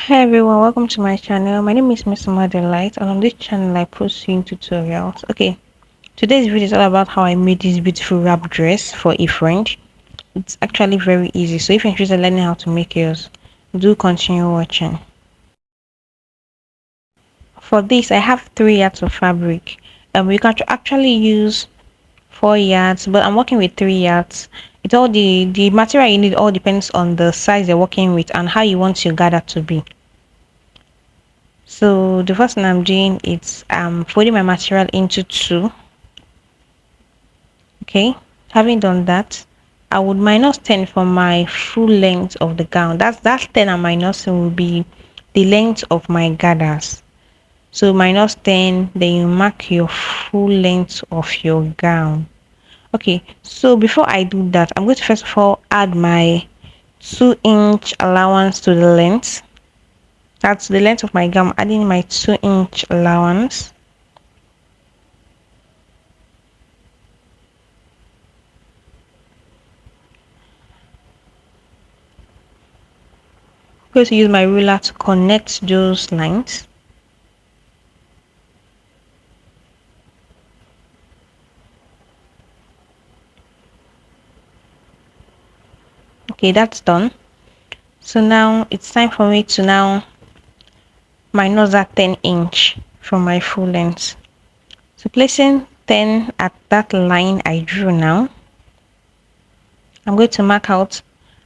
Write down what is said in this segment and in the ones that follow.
Hi everyone, welcome to my channel. My name is Miss Light, and on this channel I post sewing tutorials. Okay, today's video is all about how I made this beautiful wrap dress for a friend. It's actually very easy, so if you're interested in learning how to make yours, do continue watching. For this, I have 3 yards of fabric. You can actually use 4 yards, but I'm working with 3 yards. It all the material you need all depends on the size you're working with and how you want your gather to be. So the first thing I'm doing is folding my material into two. Okay, having done that, I would minus 10 for my full length of the gown. That's 10 and minus will be the length of my gathers. So minus 10, then you mark your full length of your gown. Okay, so before I do that, I'm going to first of all add my 2-inch allowance to the length. That's the length of my gown, adding my 2-inch allowance. I'm going to use my ruler to connect those lines. Okay, that's done. So now it's time for me to now minus that 10-inch from my full length. So placing 10 at that line I drew now, I'm going to mark out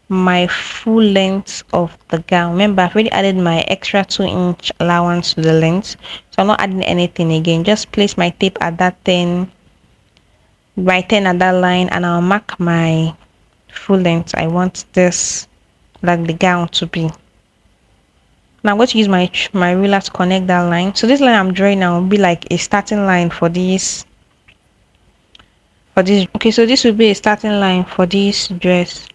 my full length of the gown. Remember, I've already added my extra 2-inch allowance to the length, so I'm not adding anything again. Just place my tape at that 10 by 10 at that line, and I'll mark my full length. I want this like the gown to be. Now I'm going to use my ruler to connect that line. So this line I'm drawing now will be like a starting line for this. Okay, so this will be a starting line for this dress.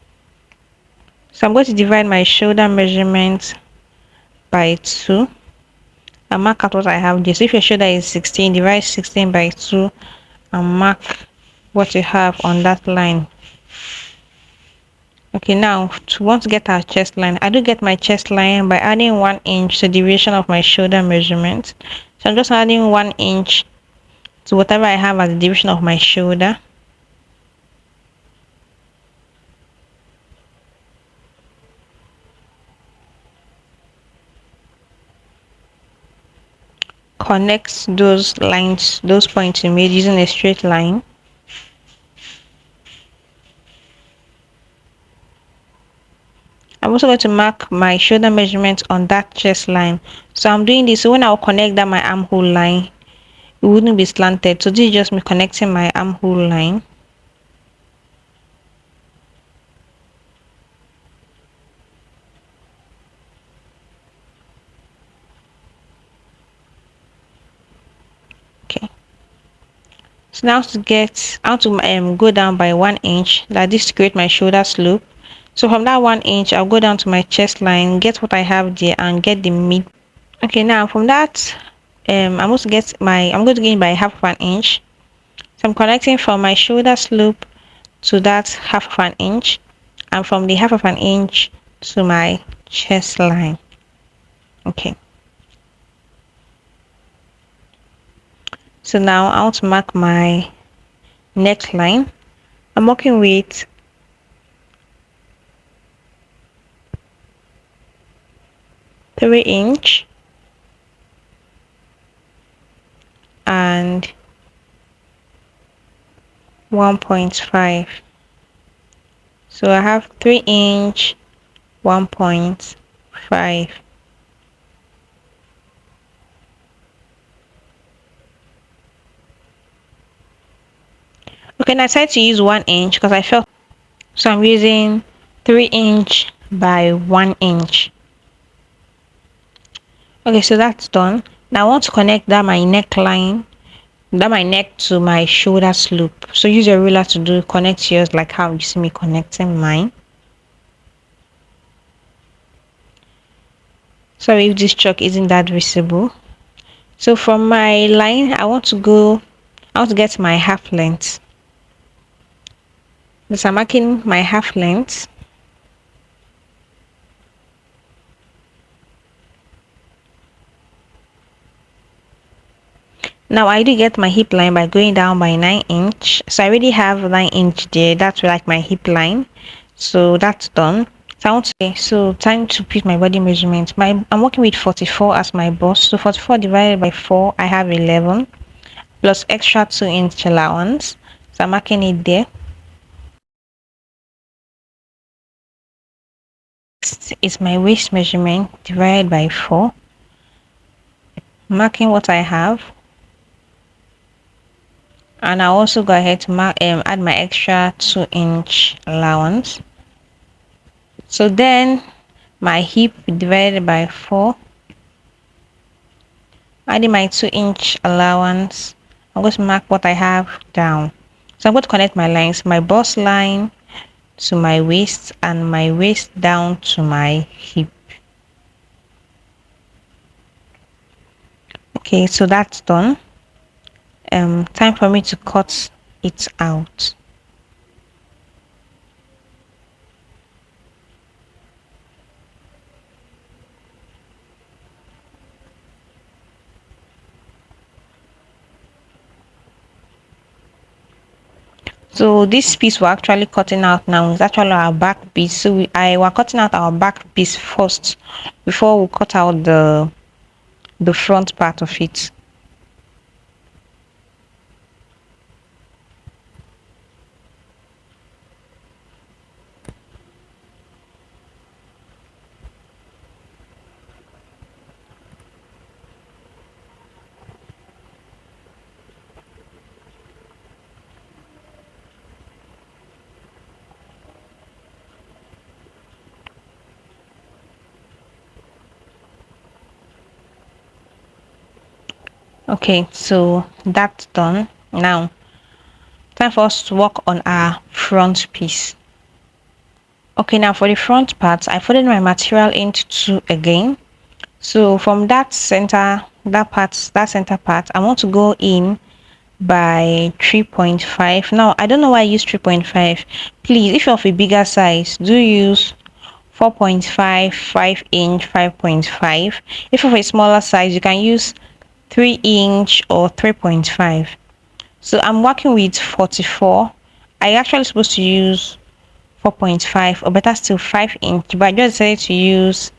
So I'm going to divide my shoulder measurement by 2 and mark out what I have there. So if your shoulder is 16, divide 16 by 2 and mark what you have on that line. Okay, now to want to get our chest line, I do get my chest line by adding 1 inch to the deviation of my shoulder measurement. So I'm just adding 1 inch to whatever I have as the division of my shoulder. Connect those lines, those points you made using a straight line. I'm also going to mark my shoulder measurement on that chest line. So I'm doing this so when I'll connect that my armhole line, it wouldn't be slanted. So this is just me connecting my armhole line. Okay. So now I want to go down by 1 inch, that this to create my shoulder slope. So from that 1 inch, I'll go down to my chest line, get what I have there, and get the mid. Okay, now from that, I'm going to gain by half of an inch. So I'm connecting from my shoulder slope to that half of an inch, and from the half of an inch to my chest line. Okay. So now I want to mark my neckline. I'm working with 3-inch and 1.5. So I have 3-inch, 1.5. Okay, now I decided to use 1 inch because I felt so I'm using 3-inch by 1 inch. Okay, so that's done. Now I want to connect that my neckline, that my neck to my shoulder slope. So use your ruler to connect yours like how you see me connecting mine. Sorry if this chalk isn't that visible. So from my line, I want to get my half length. So I'm marking my half length. Now I do get my hip line by going down by 9 inch. So I already have 9 inch there. That's like my hip line. So that's done. So I want to say, so time to pick my body measurement. I'm working with 44 as my boss. So 44 divided by 4, I have 11 plus extra 2 inch allowance. So I'm marking it there. Next is my waist measurement divided by 4. Marking what I have. And I also go ahead to add my extra 2 inch allowance. So then my hip divided by 4, adding my 2 inch allowance. I'm going to mark what I have down. So I'm going to connect my lines, my bust line to my waist and my waist down to my hip. Okay, so that's done. Time for me to cut it out. So this piece we're actually cutting out now is actually our back piece. So we're cutting out our back piece first before we cut out the front part of it. Okay, so that's done. Now time for us to work on our front piece. Okay, now for the front part, I folded my material into two again. So from that center part, I want to go in by 3.5. Now I don't know why I use 3.5. Please, if you're of a bigger size, do use 4.5, 5 inch, 5.5. If you're of a smaller size, you can use 3 inch or 3.5. So I'm working with 44. I actually supposed to use 4.5 or better still 5 inch, but I just decided to use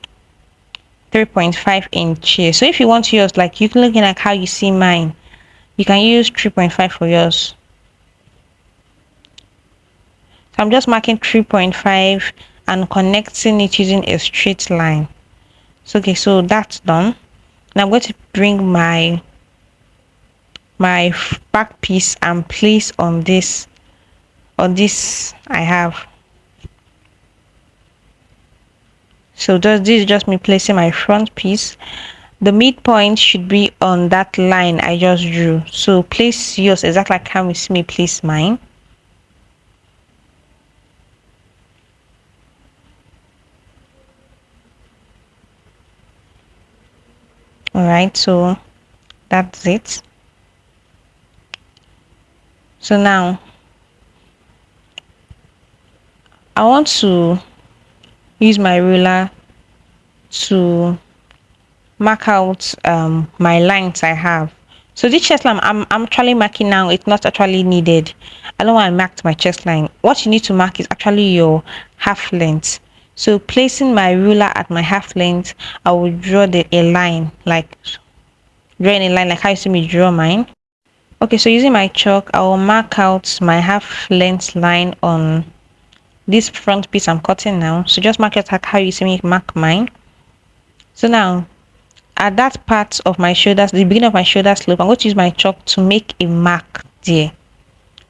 3.5 inch here. So if you want yours, like you can look at how you see mine, you can use 3.5 for yours. So I'm just marking 3.5 and connecting it using a straight line. So okay, so that's done. Now I'm going to bring my back piece and place on this I have. So this is just me placing my front piece. The midpoint should be on that line I just drew. So place yours exactly like how you see me place mine. All right, so that's it. So now I want to use my ruler to mark out my lines I have. So this chest line I'm actually marking now, it's not actually needed. I don't want to mark my chest line. What you need to mark is actually your half length. So placing my ruler at my half length, I will draw a line, like drawing a line like how you see me draw mine. Okay, so using my chalk, I will mark out my half length line on this front piece I'm cutting now. So just mark it like how you see me mark mine. So now at that part of my shoulders, the beginning of my shoulder slope, I'm going to use my chalk to make a mark there.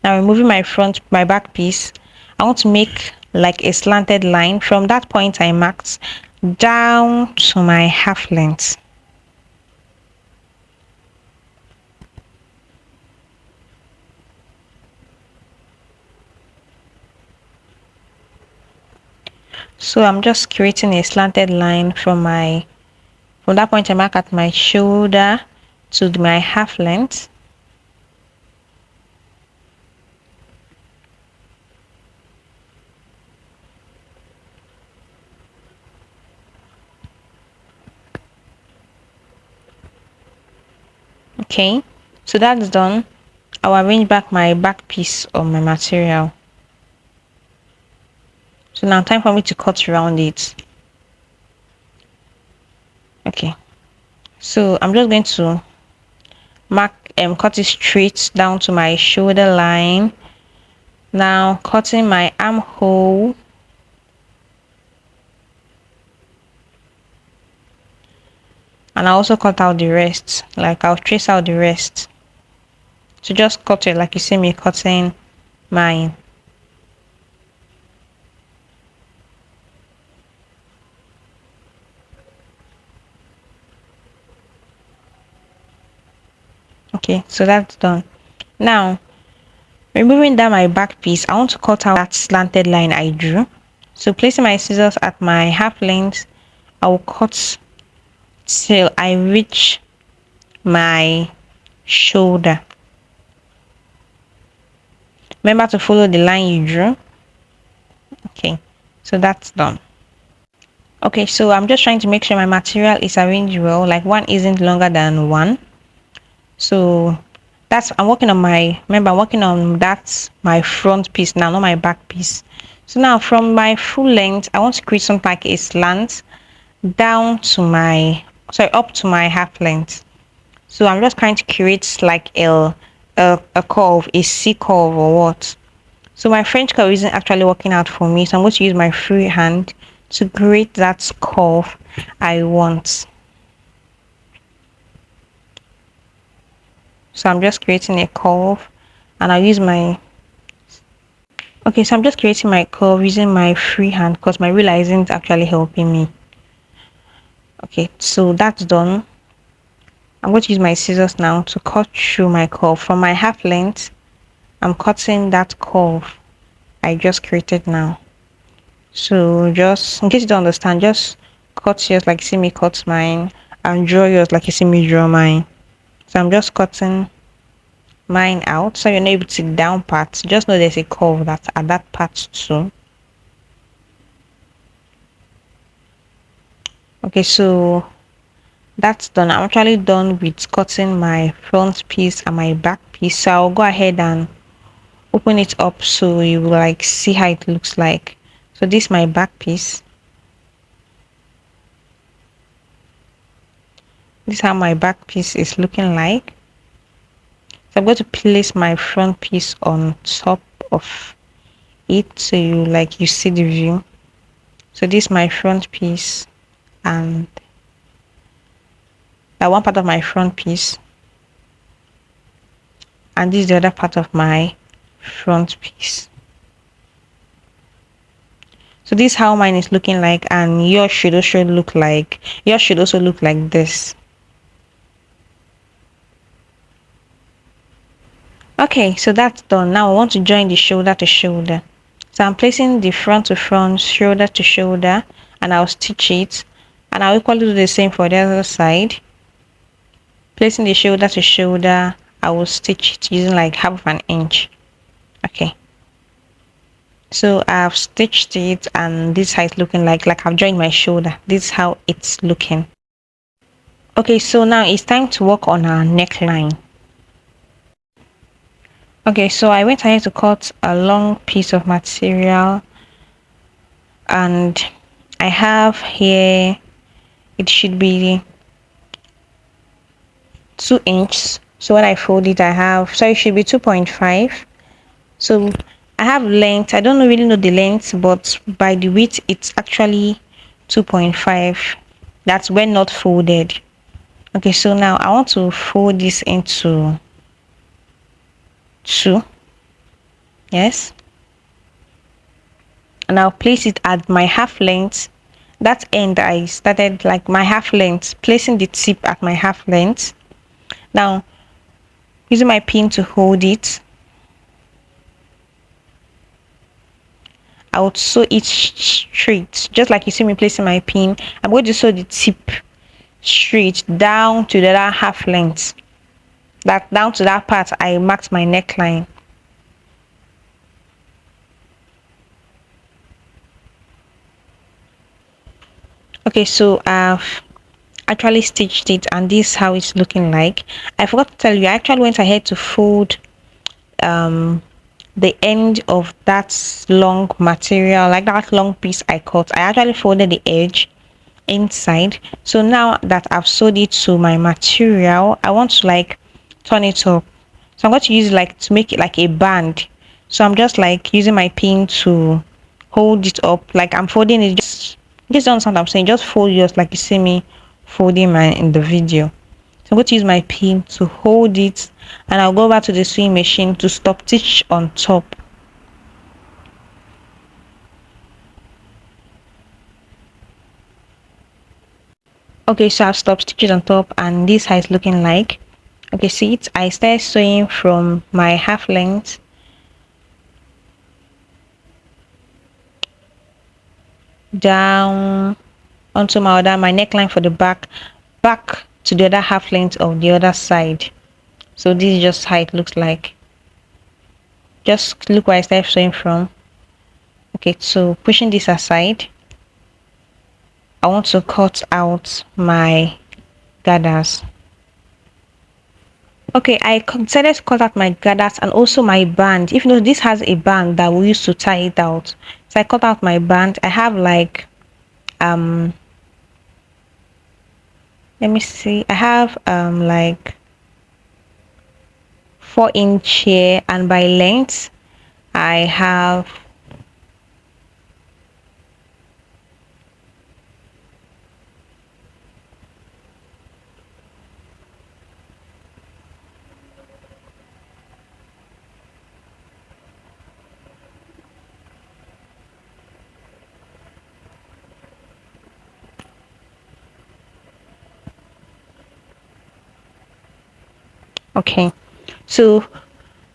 Now removing my back piece, I want to make like a slanted line from that point I marked down to my half length. So I'm just creating a slanted line from that point I mark at my shoulder to my half length. Okay, So that's done. I'll arrange back my back piece on my material. So now time for me to cut around it. Okay. So I'm just going to mark cut it straight down to my shoulder line. Now cutting my armhole. And I also cut out the rest. Like I'll trace out the rest. So just cut it like you see me cutting mine. Okay, so that's done. Now, removing that my back piece, I want to cut out that slanted line I drew. So placing my scissors at my half length, I will cut till I reach my shoulder. Remember to follow the line you drew. Okay, so that's done. Okay, so I'm just trying to make sure my material is arranged well, like one isn't longer than one. So that's I'm working on my remember I'm working on that's my front piece now, not my back piece. So now from my full length, I want to create something like a slant down to my up to my half length. So I'm just trying to create like a curve, a C curve or what. So my French curve isn't actually working out for me. So I'm going to use my free hand to create that curve I want. So I'm just creating a curve and I'll use my okay, so I'm just creating my curve using my free hand because my ruler isn't actually helping me. Okay, so that's done. I'm going to use my scissors now to cut through my curve. From my half length, I'm cutting that curve I just created now. So just in case you don't understand, just cut yours like you see me cut mine and draw yours like you see me draw mine. So I'm just cutting mine out so you're not able to see the down part. Just know there's a curve that's at that part too. Okay, so that's done. I'm actually done with cutting my front piece and my back piece. So I'll go ahead and open it up so you will like see how it looks like. So this is my back piece. This is how my back piece is looking like. So I'm going to place my front piece on top of it so you see the view. So this is my front piece and that one part of my front piece, and this is the other part of my front piece. So this is how mine is looking like, and yours should also look like this. Okay, so that's done. Now I want to join the shoulder to shoulder. So I'm placing the front to front, shoulder to shoulder, and I'll stitch it, and I'll equally do the same for the other side. Placing the shoulder to shoulder, I will stitch it using like half of an inch. Okay, so I've stitched it and this is how it's looking like I've joined my shoulder. This is how it's looking. Okay, so now it's time to work on our neckline. Okay, so I went ahead to cut a long piece of material and I have here, it should be 2 inches. So when I fold it, it should be 2.5. So I have length. I don't really know the length, but by the width, it's actually 2.5. That's when not folded. Okay, so now I want to fold this into 2. Yes. And I'll place it at my half length. That end I started like my half length, placing the tip at my half length. Now, using my pin to hold it, I would sew it straight, just like you see me placing my pin. I'm going to sew the tip straight down to the other half length. That down to that part I marked my neckline. Okay, so I've actually stitched it, and this is how it's looking like. I forgot to tell you, I actually went ahead to fold um the end of that long material, like that long piece I cut. I actually folded the edge inside. So now that I've sewed it to my material, I want to like turn it up. So I'm going to use like to make it like a band. So I'm just like using my pin to hold it up, like I'm folding it. Just don't understand what I'm saying, just fold yours like you see me folding mine in the video. So I'm going to use my pin to hold it, and I'll go back to the sewing machine to stop stitch on top. Okay, so I've stopped stitches on top, and this how it's looking like. Okay, see it, I started sewing from my half length down onto my neckline for the back to the other half length of the other side. So this is just how it looks like. Just look where I started sewing from. Okay, so pushing this aside, I want to cut out my gathers. Okay, I considered to cut out my gathers and also my band. If you know, this has a band that we used to tie it out. So I cut out my band. I have like let me see, I have like 4 inch here, and by length I have okay. So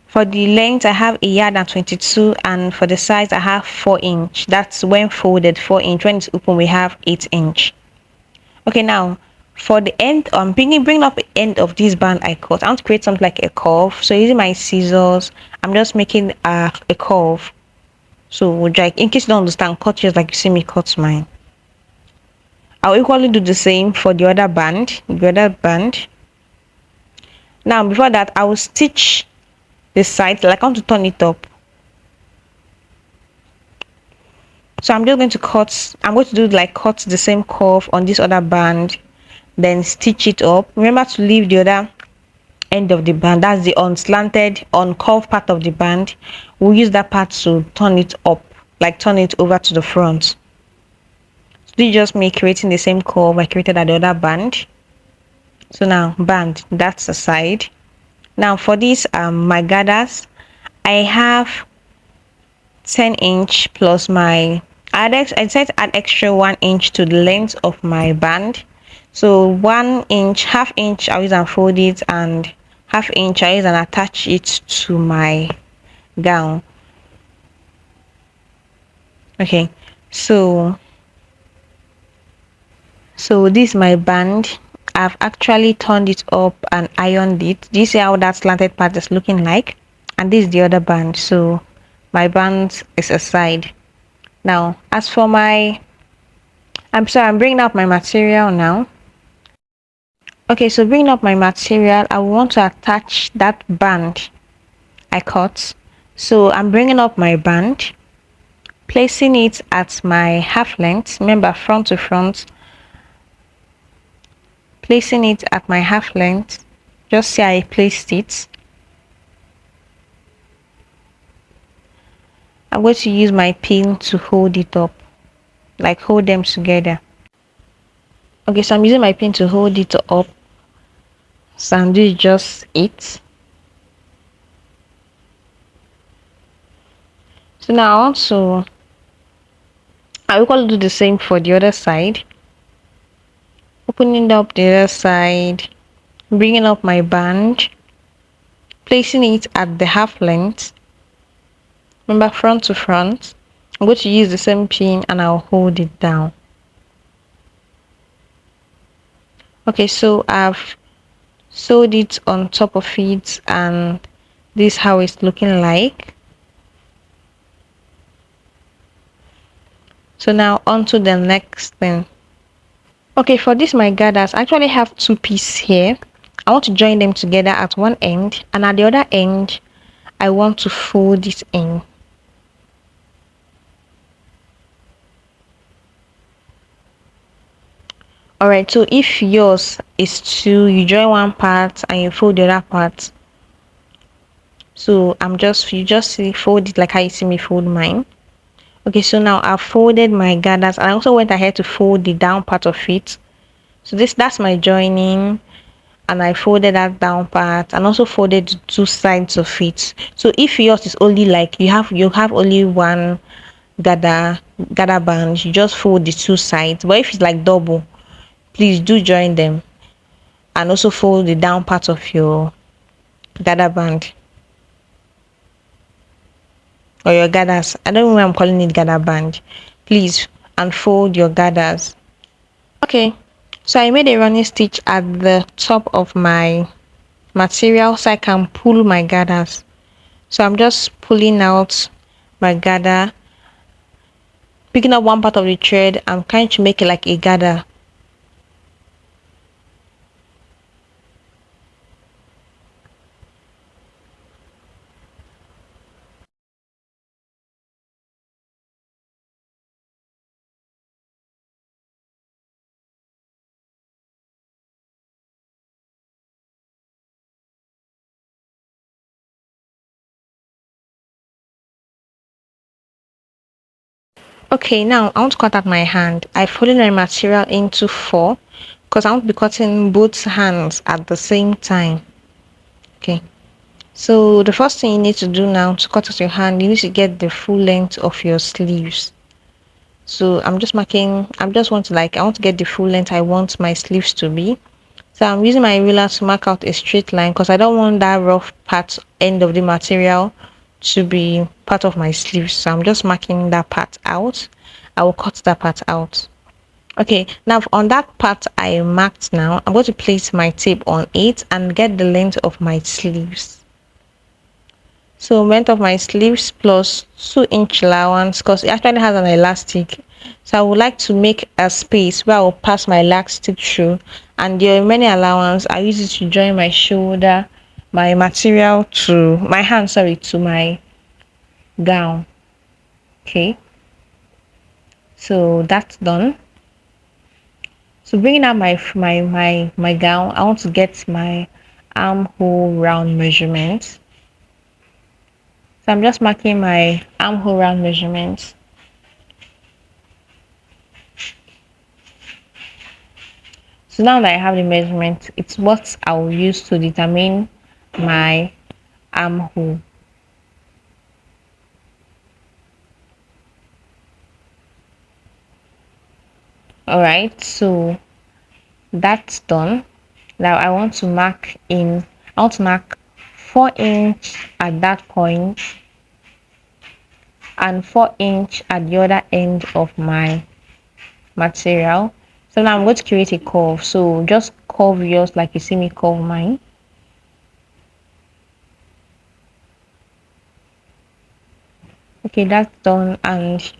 for the length I have a yard and 22, and for the size I have 4 inch. That's when folded 4 inch. When it's open we have 8 inch. Okay, now for the end, bringing up the end of this band I cut, I want to create something like a curve. So using my scissors, I'm just making a curve. So like in case you don't understand, cut yours like you see me cut mine. I'll equally do the same for the other band. Now before that, I will stitch the side, like I want to turn it up. So I'm just going to cut the same curve on this other band, then stitch it up. Remember to leave the other end of the band, that's the unslanted uncurved part of the band. We'll use that part to turn it up, like turn it over to the front. So this is just me creating the same curve I created at the other band. So now band, that's the side. Now for this my gathers, I have 10 inch plus my I decided to add extra 1 inch to the length of my band. So 1 inch, half inch I'll use and fold it, and half inch I use and attach it to my gown. Okay, so this is my band. I've actually turned it up and ironed it. Do you see how that slanted part is looking like? And this is the other band. So my band is aside. Now as for my I'm bringing up my material now. Okay, so bringing up my material, I want to attach that band I cut. So I'm bringing up my band, placing it at my half length. Remember, front to front. Placing it at my half length. Just see I placed it. I'm going to use my pin to hold it up, like hold them together. Okay, so I'm using my pin to hold it up. So and this is just it. So now also I will do the same for the other side. Opening up the other side, bringing up my band, placing it at the half length. Remember, front to front. I'm going to use the same pin and I'll hold it down. Okay, so I've sewed it on top of it, and this is how it's looking like. So now on to the next thing. Okay, for this my gathers, I actually have two pieces here. I want to join them together at one end, and at the other end I want to fold it in. Alright, so if yours is two, you join one part and you fold the other part. So you just see fold it like how you see me fold mine. Okay, so now I've folded my gathers and I also went ahead to fold the down part of it. So that's my joining, and I folded that down part and also folded the two sides of it. So if yours is only like you have only one gather gather band, you just fold the two sides. But if it's like double, please do join them and also fold the down part of your gather band or your gathers. I don't know why I'm calling it gather band. Please unfold your gathers. Okay, so I made a running stitch at the top of my material so I can pull my gathers. So I'm just pulling out my gather, picking up one part of the thread. I'm trying to make it like a gather. Okay, now I want to cut out my hand. I folded my material into four because I want to be cutting both hands at the same time. Okay, so the first thing you need to do now to cut out your hand, you need to get the full length of your sleeves. So I'm just want to I want to get the full length I want my sleeves to be. So I'm using my ruler to mark out a straight line because I don't want that rough part end of the material to be part of my sleeves. So I'm just marking that part out. I will cut that part out. Okay, now on that part I marked now, I'm going to place my tape on it and get the length of my sleeves. So length of my sleeves plus 2-inch allowance because it actually has an elastic. So I would like to make a space where I will pass my elastic through, and the remaining allowance I use it to join my shoulder, my material to my hand, sorry, to my gown. Okay, so that's done. So bringing out my gown, I want to get my armhole round measurement. So I'm just marking my armhole round measurements. So now that I have the measurement, it's what I will use to determine my armhole. Alright, so that's done. Now I want to mark 4-inch at that point and 4-inch at the other end of my material. So now I'm going to create a curve. So just curve yours like you see me curve mine. Okay, that's done, and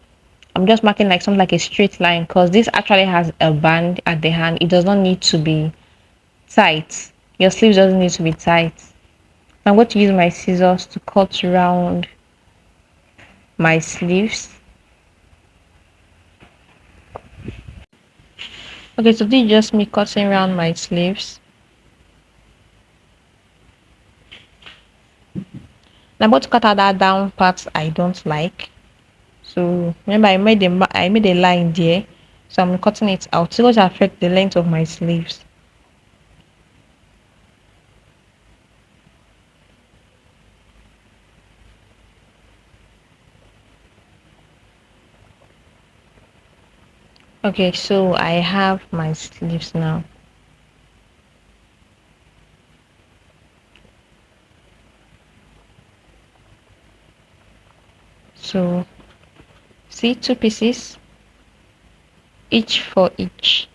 I'm just marking like something like a straight line because this actually has a band at the hand. It does not need to be tight. Your sleeves doesn't need to be tight. I'm going to use my scissors to cut around my sleeves. Okay, so this is just me cutting around my sleeves. And I'm going to cut out that down part I don't like. So remember I made a line there. So I'm cutting it out. It's going to affect the length of my sleeves. Okay, so I have my sleeves now. So see, two pieces, each for each.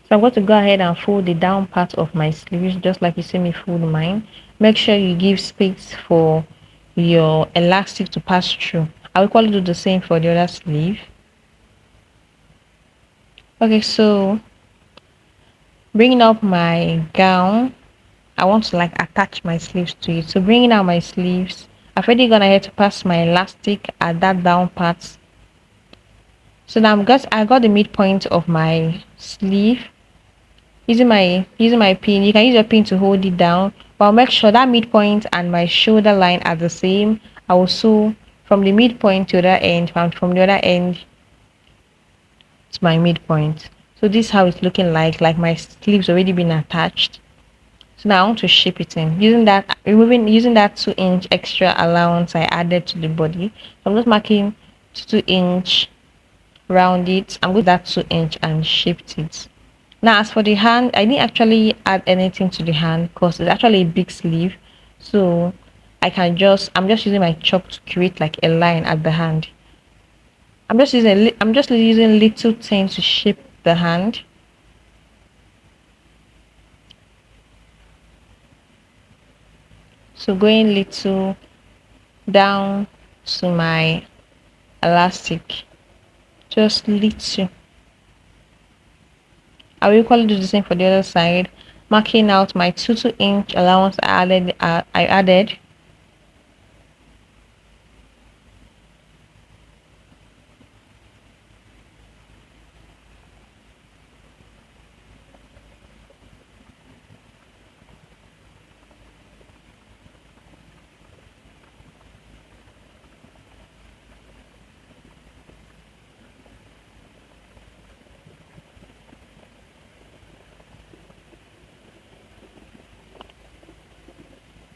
So I'm going to go ahead and fold the down part of my sleeves just like you see me fold mine. Make sure you give space for your elastic to pass through. I'll equally do the same for the other sleeve. Okay, so bringing up my gown, I want to like attach my sleeves to it. So bringing out my sleeves, I've already gone ahead to pass my elastic at that down part. So now I got the midpoint of my sleeve. Using my pin, you can use your pin to hold it down, but I'll make sure that midpoint and my shoulder line are the same. I will sew from the midpoint to the other end, from the other end to my midpoint. So this is how it's looking like my sleeves already been attached. So now I want to shape it in using that 2-inch extra allowance I added to the body. So I'm just marking 2-inch round it. I'm going to that 2-inch and shaped it. Now as for the hand, I didn't actually add anything to the hand because it's actually a big sleeve. So I'm just using my chalk to create like a line at the hand. I'm just using little things to shape the hand. So going little down to my elastic, just little. I will equally do the same for the other side, marking out my 2-inch allowance I added.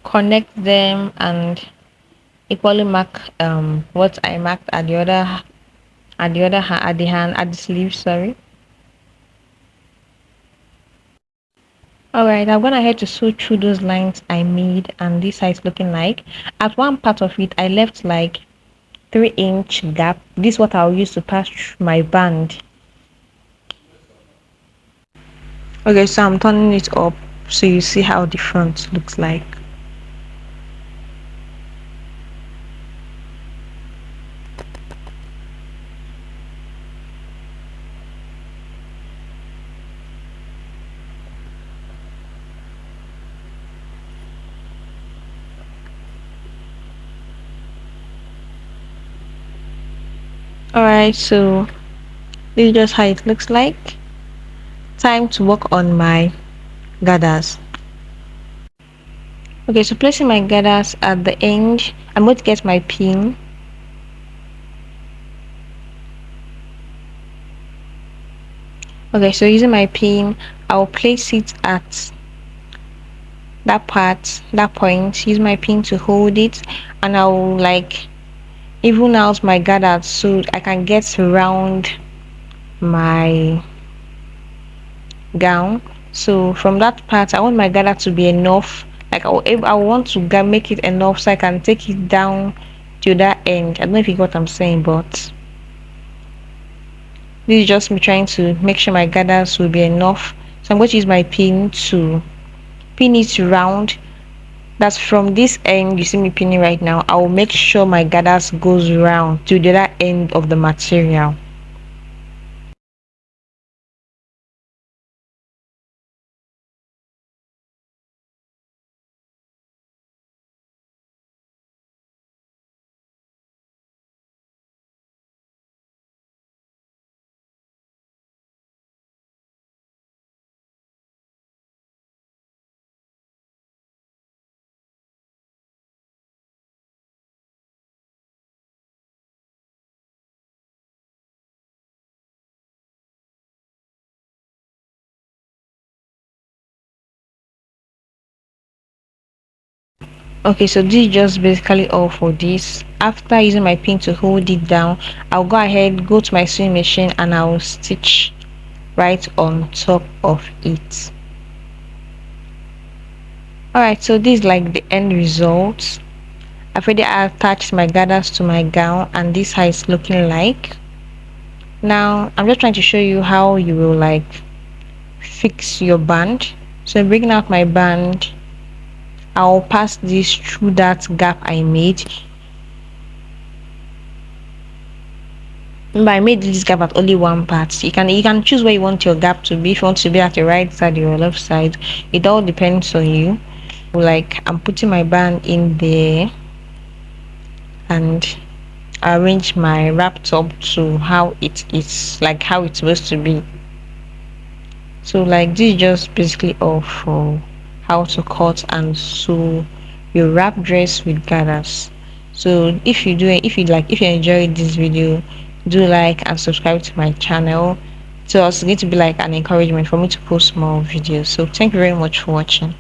Connect them and equally mark what I marked at the hand at the sleeve, sorry. Alright, I've gone ahead to sew through those lines I made, and this how it's looking like. At one part of it I left like 3-inch gap. This is what I'll use to pass through my band. Okay, so I'm turning it up so you see how the front looks like. Alright, so this is just how it looks like. Time to work on my gathers. Okay, so placing my gathers at the end, I'm going to get my pin. Okay, so using my pin, I'll place it at that point, use my pin to hold it, and I'll like even out my gathers so I can get around my gown. So from that part I want my gather to be enough, like I want to make it enough so I can take it down to that end. I don't know if you got what I'm saying, but this is just me trying to make sure my gathers will be enough. So I'm going to use my pin to pin it round. That's from this end you see me pinning right now. I will make sure my gathers goes round to the other end of the material. Okay, so this is just basically all for this. After using my pin to hold it down, I'll go ahead, go to my sewing machine, and I'll stitch right on top of it. Alright, so this is like the end result. I've already attached my gathers to my gown, and this is how it's looking like. Now I'm just trying to show you how you will like fix your band. So I'm bringing out my band, I'll pass this through that gap I made. Remember, I made this gap at only one part. You can choose where you want your gap to be. If you want to be at the right side or left side, it all depends on you. Like I'm putting my band in there and arrange my wrap top to how it is, like how it's supposed to be. So like this is just basically all for how to cut and sew your wrap dress with gathers. So if you enjoyed this video, do like and subscribe to my channel. So it's going to be like an encouragement for me to post more videos. So thank you very much for watching.